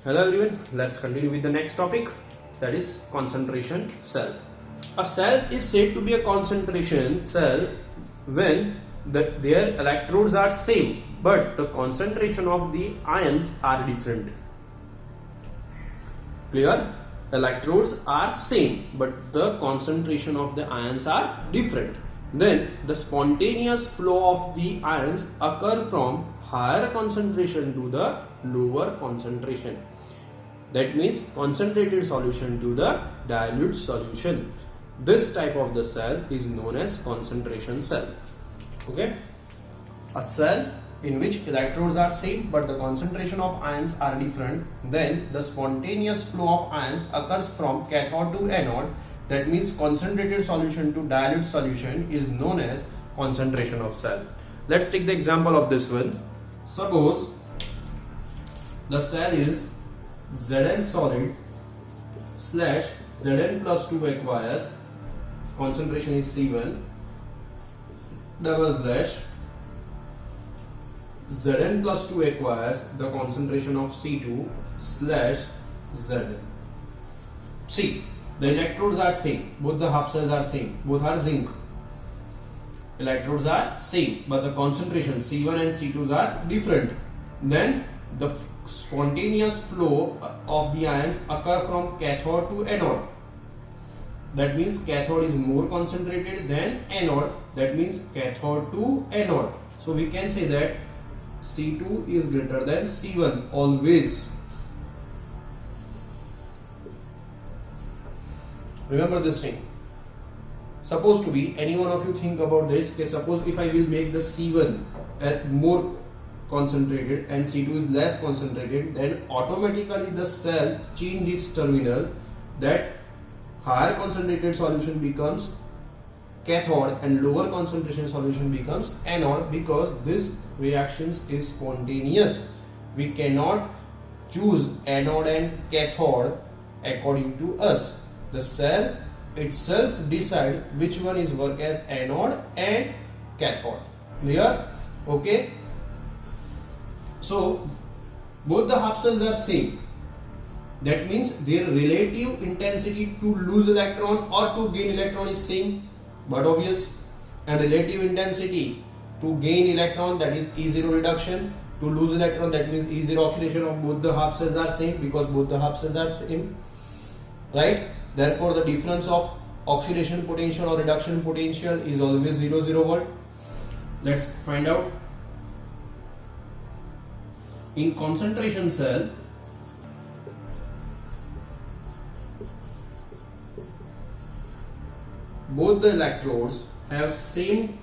Hello everyone, let's continue with the next topic, that is concentration cell. A cell is said to be a concentration cell when their electrodes are same but the concentration of the ions are different. Clear? Electrodes are same but the concentration of the ions are different. Then the spontaneous flow of the ions occur from higher concentration to the lower concentration. That means concentrated solution to the dilute solution. This type of the cell is known as concentration cell. Okay? A cell in which electrodes are same but the concentration of ions are different. Then the spontaneous flow of ions occurs from cathode to anode. That means concentrated solution to dilute solution is known as concentration of cell. Let's take the example of this one. Suppose the cell is Zn solid slash Zn plus 2 aqueous, concentration is C1, double slash Zn plus 2 aqueous, the concentration of C2 slash Zn. See, the electrodes are same, both the half cells are same, both are zinc. Electrodes are same, but the concentration C1 and C2 are different. Then the spontaneous flow of the ions occur from cathode to anode. That means cathode is more concentrated than anode. That means cathode to anode. So we can say that C2 is greater than C1 always. Remember this thing. Suppose to be, any one of you think about this. Okay, suppose if I will make the C1 more concentrated and C2 is less concentrated, then automatically the cell change its terminal. That higher concentrated solution becomes cathode and lower concentration solution becomes anode, because this reactions is spontaneous. We cannot choose anode and cathode according to us. The cell itself decide which one is work as anode and cathode. Clear? Okay. So both the half cells are same. That means their relative intensity to lose electron or to gain electron is same, but obvious. And relative intensity to gain electron, that is E0 reduction, to lose electron, that means E0 oxidation of both the half cells are same, because both the half cells are same, right? Therefore the difference of oxidation potential or reduction potential is always 0 volt. Let's find out. In concentration cell, both the electrodes have same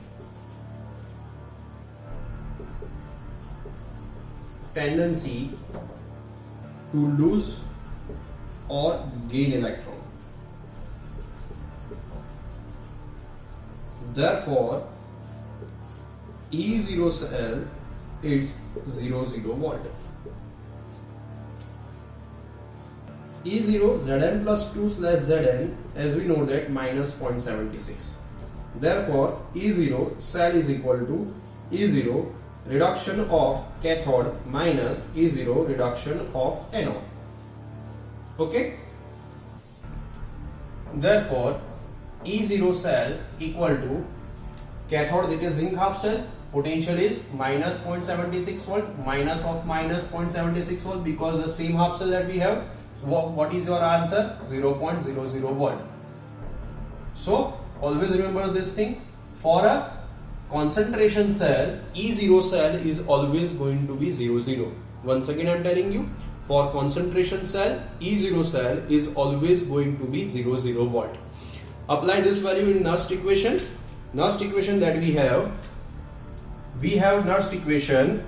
tendency to lose or gain electron. Therefore, E0 cell is 0 volt. E0 Zn plus 2 slash Zn, as we know that minus 0.76. Therefore, E0 cell is equal to E0 reduction of cathode minus E0 reduction of anode. Okay? Therefore, E0 cell equal to cathode, that is zinc half cell, potential is minus 0.76 volt, minus of minus 0.76 volt, because the same half cell that we have. What is your answer? 0.00 volt. So always remember this thing. For a concentration cell, E0 cell is always going to be 00. Once again I am telling you, for concentration cell, E0 cell is always going to be 00 volt. Apply this value in Nernst equation. Nernst equation that we have Nernst equation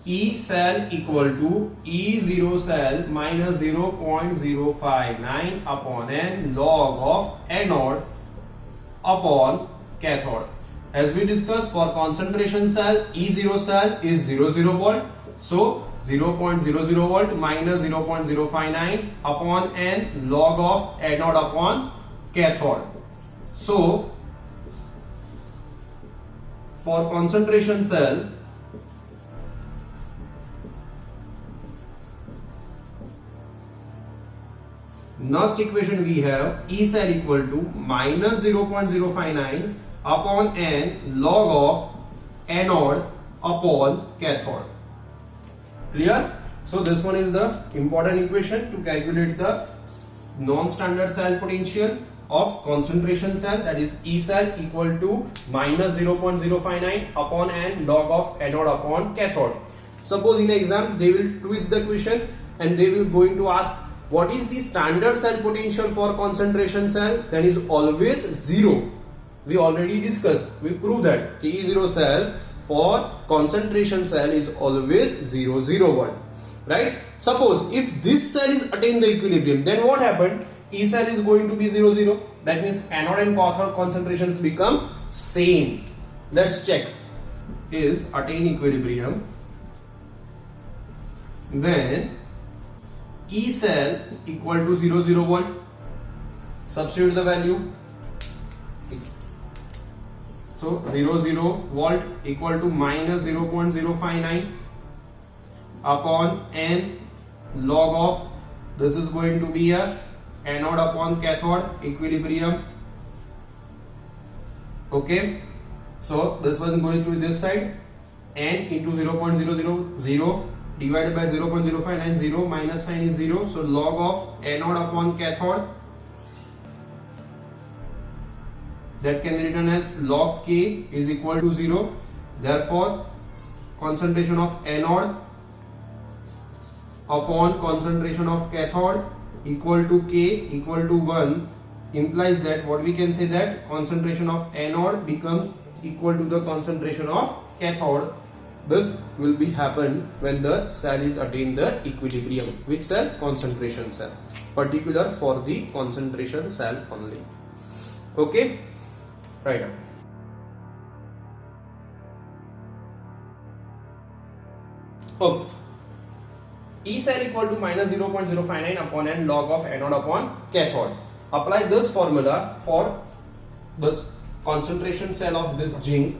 E cell equal to E0 cell minus 0.059 upon n log of anode upon cathode. As we discussed, for concentration cell, E0 cell is 00 volt. So 0.00 volt minus 0.059 upon n log of anode upon cathode. So for concentration cell, next equation we have E cell equal to minus 0.059 upon n log of anode upon cathode. Clear? So this one is the important equation to calculate the non-standard cell potential of concentration cell, that is E cell equal to minus 0.059 upon n log of anode upon cathode. Suppose in the exam they will twist the question and they will going to ask what is the standard cell potential for concentration cell, then is always 0. We already discussed, we proved that E0 cell for concentration cell is always 0, 0, 1. Right? Suppose if this cell is attain the equilibrium, then what happened? E cell is going to be 0, 0. That means anode and cathode concentrations become same. Let's check. Is attain equilibrium, then E cell equal to 0, 0, 1. Substitute the value. So 0, 0 volt equal to minus 0.059 upon n log of, this is going to be a anode upon cathode equilibrium. Okay, so this was going to this side, n into 0.000 divided by 0.059, 0 minus sign is 0, so log of anode upon cathode, that can be written as log K is equal to 0. Therefore concentration of anode upon concentration of cathode equal to K equal to 1 implies that what we can say that concentration of anode becomes equal to the concentration of cathode. This will be happen when the cell is attain the equilibrium. Which cell? Concentration cell. Particular for the concentration cell only. Okay? Right now. Okay. E cell equal to minus 0.059 upon n log of anode upon cathode. Apply this formula for this concentration cell of this zinc.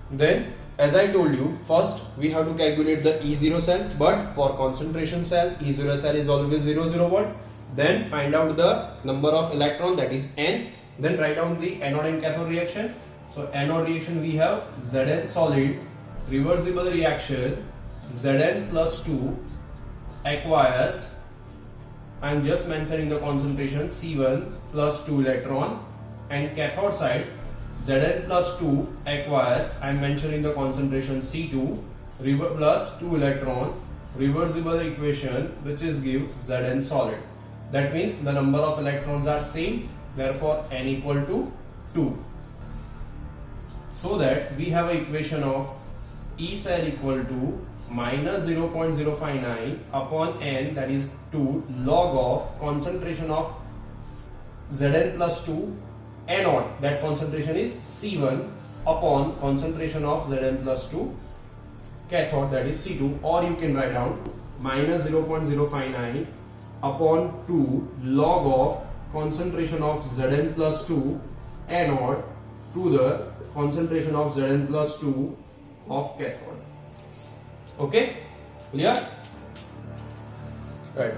Then as I told you, first we have to calculate the E0 cell, but for concentration cell E0 cell is always 0, 0 volt. Then find out the number of electron, that is n. Then write down the anode and cathode reaction. So anode reaction we have Zn solid, reversible reaction Zn plus 2 acquires, I am just mentioning the concentration C1 plus 2 electron, and cathode side Zn plus 2 acquires, I am mentioning the concentration C2 plus 2 electron, reversible equation which is give Zn solid. That means the number of electrons are same, therefore n equal to 2. So that we have an equation of E cell equal to minus 0.059 upon n, that is 2 log of concentration of Zn plus 2 anode, that concentration is C1 upon concentration of Zn plus 2 cathode, that is C2, or you can write down minus 0.059 upon 2 log of concentration of Zn plus 2 anode to the concentration of Zn plus 2 of cathode. Okay, clear? Right.